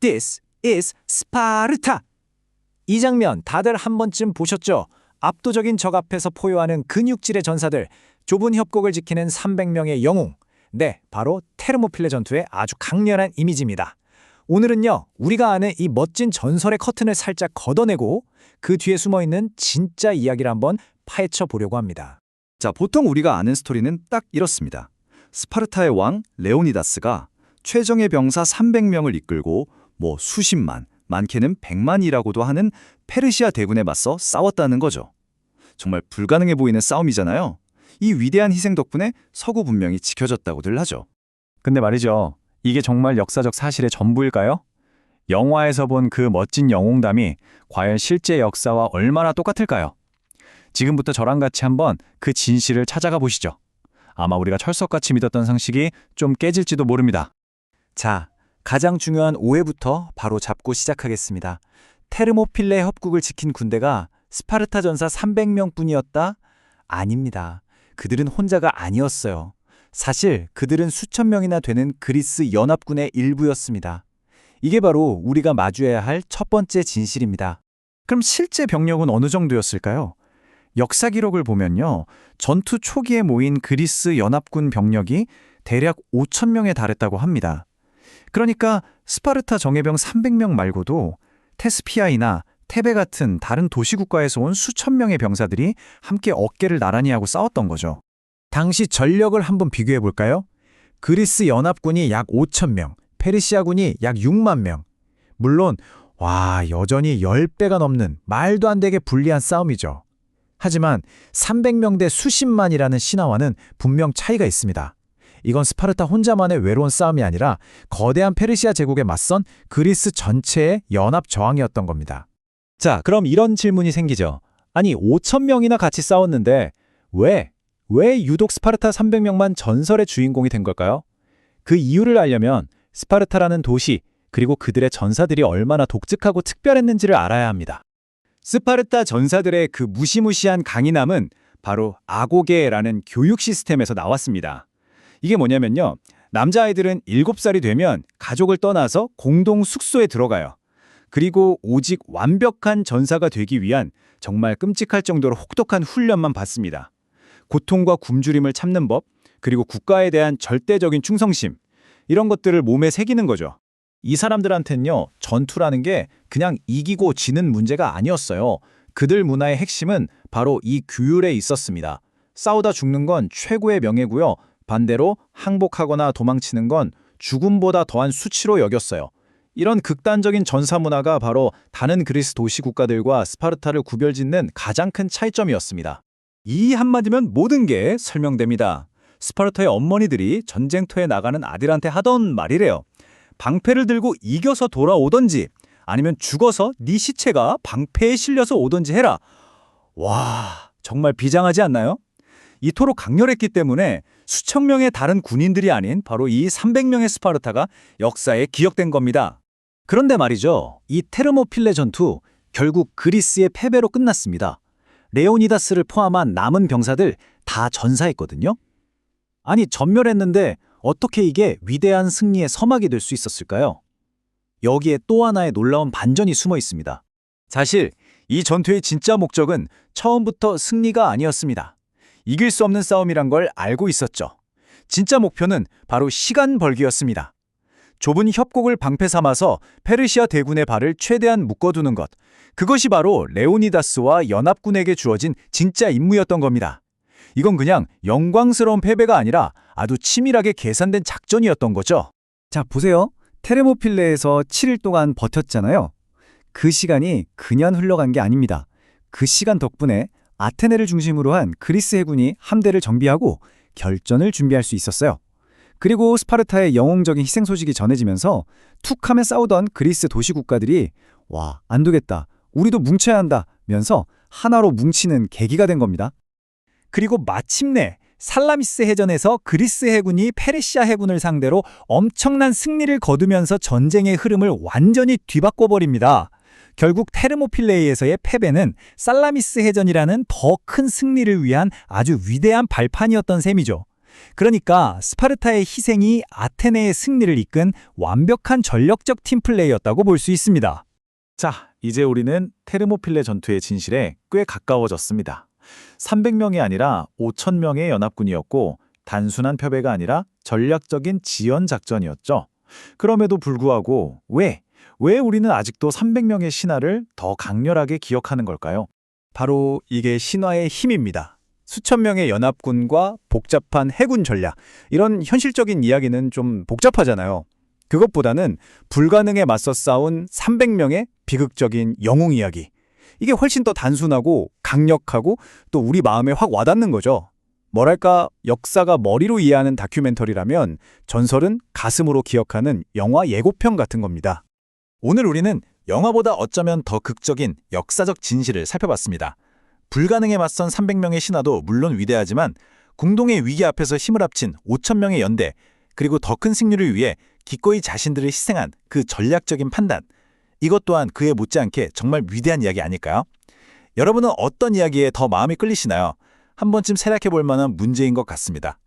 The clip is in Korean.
This is Sparta. 이 장면 다들 한 번쯤 보셨죠? 압도적인 적 앞에서 포효하는 근육질의 전사들, 좁은 협곡을 지키는 300명의 영웅. 네, 바로 테르모필레 전투의 아주 강렬한 이미지입니다. 오늘은요, 우리가 아는 이 멋진 전설의 커튼을 살짝 걷어내고 그 뒤에 숨어있는 진짜 이야기를 한번 파헤쳐 보려고 합니다. 자, 보통 우리가 아는 스토리는 딱 이렇습니다. 스파르타의 왕 레오니다스가 최정예 병사 300명을 이끌고 수십만, 많게는 100만이라고도 하는 페르시아 대군에 맞서 싸웠다는 거죠. 정말 불가능해 보이는 싸움이잖아요. 이 위대한 희생 덕분에 서구 문명이 지켜졌다고들 하죠. 근데 말이죠. 이게 정말 역사적 사실의 전부일까요? 영화에서 본 그 멋진 영웅담이 과연 실제 역사와 얼마나 똑같을까요? 지금부터 저랑 같이 한번 그 진실을 찾아가 보시죠. 아마 우리가 철석같이 믿었던 상식이 좀 깨질지도 모릅니다. 자, 가장 중요한 오해부터 바로 잡고 시작하겠습니다. 테르모필레 협곡을 지킨 군대가 스파르타 전사 300명뿐이었다? 아닙니다. 그들은 혼자가 아니었어요. 사실 그들은 수천 명이나 되는 그리스 연합군의 일부였습니다. 이게 바로 우리가 마주해야 할 첫 번째 진실입니다. 그럼 실제 병력은 어느 정도였을까요? 역사 기록을 보면요. 전투 초기에 모인 그리스 연합군 병력이 대략 5천 명에 달했다고 합니다. 그러니까 스파르타 정예병 300명 말고도 테스피아이나 테베 같은 다른 도시국가에서 온 수천 명의 병사들이 함께 어깨를 나란히 하고 싸웠던 거죠. 당시 전력을 한번 비교해 볼까요? 그리스 연합군이 약 5천 명, 페르시아군이 약 6만 명. 물론 여전히 10배가 넘는 말도 안 되게 불리한 싸움이죠. 하지만 300명 대 수십만이라는 신화와는 분명 차이가 있습니다. 이건 스파르타 혼자만의 외로운 싸움이 아니라 거대한 페르시아 제국에 맞선 그리스 전체의 연합 저항이었던 겁니다. 자, 그럼 이런 질문이 생기죠. 아니, 5천 명이나 같이 싸웠는데 왜 유독 스파르타 300명만 전설의 주인공이 된 걸까요? 그 이유를 알려면 스파르타라는 도시, 그리고 그들의 전사들이 얼마나 독특하고 특별했는지를 알아야 합니다. 스파르타 전사들의 그 무시무시한 강인함은 바로 아고게라는 교육 시스템에서 나왔습니다. 이게 뭐냐면요. 남자아이들은 7살이 되면 가족을 떠나서 공동 숙소에 들어가요. 그리고 오직 완벽한 전사가 되기 위한 정말 끔찍할 정도로 혹독한 훈련만 받습니다. 고통과 굶주림을 참는 법, 그리고 국가에 대한 절대적인 충성심, 이런 것들을 몸에 새기는 거죠. 이 사람들한테는요, 전투라는 게 그냥 이기고 지는 문제가 아니었어요. 그들 문화의 핵심은 바로 이 규율에 있었습니다. 싸우다 죽는 건 최고의 명예고요. 반대로 항복하거나 도망치는 건 죽음보다 더한 수치로 여겼어요. 이런 극단적인 전사 문화가 바로 다른 그리스 도시 국가들과 스파르타를 구별짓는 가장 큰 차이점이었습니다. 이 한마디면 모든 게 설명됩니다. 스파르타의 어머니들이 전쟁터에 나가는 아들한테 하던 말이래요. 방패를 들고 이겨서 돌아오던지 아니면 죽어서 네 시체가 방패에 실려서 오던지 해라. 와, 정말 비장하지 않나요? 이토록 강렬했기 때문에 수천 명의 다른 군인들이 아닌 바로 이 300명의 스파르타가 역사에 기억된 겁니다. 그런데 말이죠. 이 테르모필레 전투 결국 그리스의 패배로 끝났습니다. 레오니다스를 포함한 남은 병사들 다 전사했거든요. 아니, 전멸했는데 어떻게 이게 위대한 승리의 서막이 될 수 있었을까요? 여기에 또 하나의 놀라운 반전이 숨어 있습니다. 사실 이 전투의 진짜 목적은 처음부터 승리가 아니었습니다. 이길 수 없는 싸움이란 걸 알고 있었죠. 진짜 목표는 바로 시간 벌기였습니다. 좁은 협곡을 방패 삼아서 페르시아 대군의 발을 최대한 묶어두는 것. 그것이 바로 레오니다스와 연합군에게 주어진 진짜 임무였던 겁니다. 이건 그냥 영광스러운 패배가 아니라 아주 치밀하게 계산된 작전이었던 거죠. 자, 보세요. 테르모필레에서 7일 동안 버텼잖아요. 그 시간이 그냥 흘러간 게 아닙니다. 그 시간 덕분에 아테네를 중심으로 한 그리스 해군이 함대를 정비하고 결전을 준비할 수 있었어요. 그리고 스파르타의 영웅적인 희생 소식이 전해지면서 툭하면 싸우던 그리스 도시 국가들이 안 되겠다, 우리도 뭉쳐야 한다면서 하나로 뭉치는 계기가 된 겁니다. 그리고 마침내 살라미스 해전에서 그리스 해군이 페르시아 해군을 상대로 엄청난 승리를 거두면서 전쟁의 흐름을 완전히 뒤바꿔버립니다. 결국 테르모필레이에서의 패배는 살라미스 해전이라는 더 큰 승리를 위한 아주 위대한 발판이었던 셈이죠. 그러니까 스파르타의 희생이 아테네의 승리를 이끈 완벽한 전력적 팀플레이였다고 볼 수 있습니다. 자, 이제 우리는 테르모필레 전투의 진실에 꽤 가까워졌습니다. 300명이 아니라 5,000명의 연합군이었고 단순한 패배가 아니라 전략적인 지연 작전이었죠. 그럼에도 불구하고 왜 우리는 아직도 300명의 신하를 더 강렬하게 기억하는 걸까요? 바로 이게 신화의 힘입니다. 수천 명의 연합군과 복잡한 해군 전략, 이런 현실적인 이야기는 좀 복잡하잖아요. 그것보다는 불가능에 맞서 싸운 300명의 비극적인 영웅 이야기. 이게 훨씬 더 단순하고 강력하고 또 우리 마음에 확 와닿는 거죠. 뭐랄까, 역사가 머리로 이해하는 다큐멘터리라면 전설은 가슴으로 기억하는 영화 예고편 같은 겁니다. 오늘 우리는 영화보다 어쩌면 더 극적인 역사적 진실을 살펴봤습니다. 불가능에 맞선 300명의 신하도 물론 위대하지만 공동의 위기 앞에서 힘을 합친 5,000명의 연대, 그리고 더 큰 승리를 위해 기꺼이 자신들을 희생한 그 전략적인 판단, 이것 또한 그에 못지않게 정말 위대한 이야기 아닐까요? 여러분은 어떤 이야기에 더 마음이 끌리시나요? 한 번쯤 생각해 볼 만한 문제인 것 같습니다.